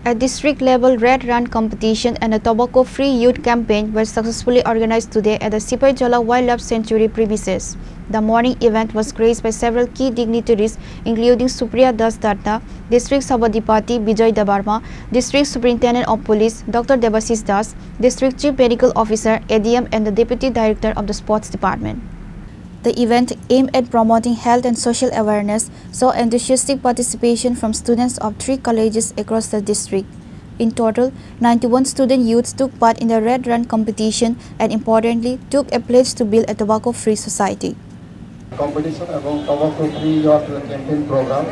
A district-level Red Run competition and a tobacco-free youth campaign were successfully organized today at the Sipaijala Wildlife Sanctuary premises. The morning event was graced by several key dignitaries, including Supriya Das Datta, District Sabadipati Bijay Dabarma, District Superintendent of Police Dr. Debasis Das, District Chief Medical Officer ADM, and the Deputy Director of the Sports Department. The event, aimed at promoting health and social awareness, saw enthusiastic participation from students of 3 colleges across the district. In total, 91 student youths took part in the Red Run competition and importantly took a pledge to build a tobacco-free society. Competition এবং tobacco-free youth campaign program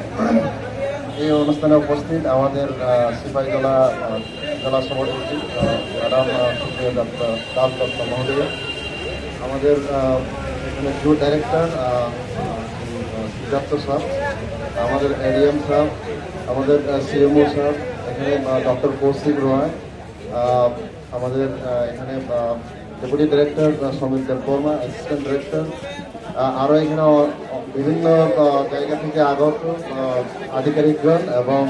এই অনুষ্ঠানে উপস্থিত আমাদের সিপাহীজলা জেলা সভাপতি madam Supriya Dutta মহোদয়, আমাদের जो डायरेक्टर सिद्धार्थ साहब, हमारे एडीएम साहब, हमारे सीएमओ साहब, डॉक्टर कौशिक रॉय, हमारे डेपुटी डायरेक्टर समित देववर्मा, असिस्टेंट डायरेक्टर और विभिन्न जैगा থেকে আগত আধিকারিকগণ এবং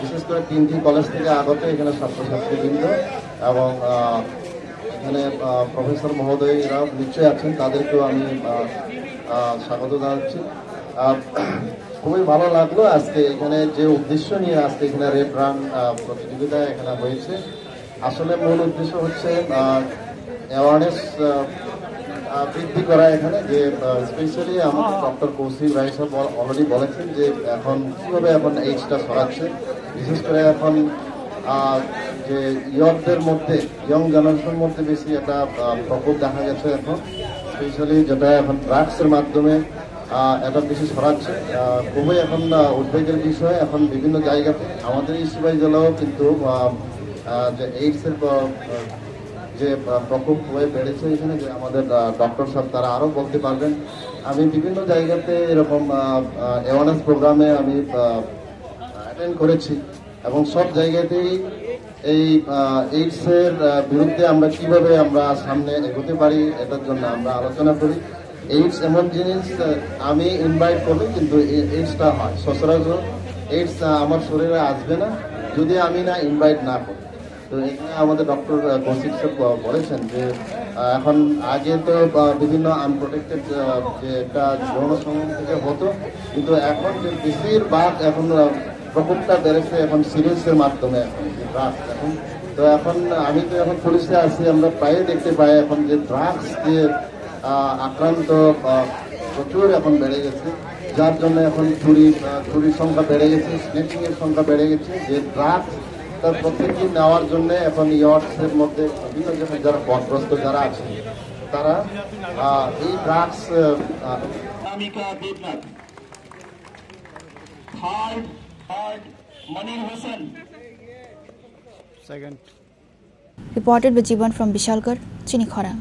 বিশেষ করে 3টি কলেজ থেকে আগত এখানে ছাত্রছাত্রীবৃন্দ এবং এখানে প্রফেসর মহোদয়রা নিশ্চয় আছেন, তাদেরকেও আমি স্বাগত জানাচ্ছি। খুবই ভালো লাগলো আজকে এখানে যে উদ্দেশ্য নিয়ে আজকে এখানে রেড রান প্রতিযোগিতা এখানে হয়েছে। আসলে মূল উদ্দেশ্য হচ্ছে অ্যাওয়ারনেস বৃদ্ধি করা এখানে, যে স্পেশালি আমাদের ডক্টর কৌশিক রায় সাহেব অলরেডি বলেছেন যে এখন কীভাবে এখন এইডসটা ছড়াচ্ছে, বিশেষ করে এখন যে ইয়ংদের মধ্যে ইয়ং জেনারেশনের মধ্যে বেশি একটা প্রকোপ দেখা গেছে এখন, স্পেশালি যেটা এখন ড্রাগসের মাধ্যমে এটা বেশি ছড়াচ্ছে। খুবই এখন উদ্বেগের বিষয়। এখন বিভিন্ন জায়গাতে আমাদের এই সিপাহীজলাও কিন্তু যে এইডসের যে প্রকোপ হয়ে বেড়েছে এখানে, যে আমাদের ডক্টর সাহেব তারা আরও বলতে পারবেন। আমি বিভিন্ন জায়গাতে এরকম অ্যাওয়ারনেস প্রোগ্রামে আমি অ্যাটেন্ড করেছি এবং সব জায়গাতেই এই এইডসের বিরুদ্ধে আমরা কিভাবে আমরা সামনে এগোতে পারি এটার জন্য আমরা আলোচনা করি। এইডস এমন জিনিস আমি ইনভাইট করলে কিন্তু এইডসটা হয় সচরাচর, এইডস আমার শরীরে আসবে না যদি আমি না ইনভাইট না করি। তো এখানে আমাদের ডক্টর কৌশিক সাহেব বলেছেন যে এখন আগে তো বিভিন্ন আনপ্রোটেক্টেড যে একটা যৌন সঙ্গম থেকে হতো, কিন্তু এখন যে বেশিরভাগ এখন প্রকোপটা বেড়েছে এখন সিরিজের মাধ্যমে এখন। তো এখন আমি তো এখন পুলিশে আছি, আমরা প্রায় দেখতে পাই এখন যে ড্রাগস যে আক্রান্ত প্রচুর এখন বেড়ে গেছে, যার জন্য এখন চুরির সংখ্যা বেড়ে গেছে, স্নেচিং এর সংখ্যা বেড়ে গেছে। যে ড্রাগস তার প্রত্যেকটি নেওয়ার জন্য এখন ইয়র্টসের মধ্যে বিভিন্ন জায়গায় যারা পথগ্রস্ত যারা আছে তারা এই drugs Reported by Jiban from Bishalgarh, Chinikhara.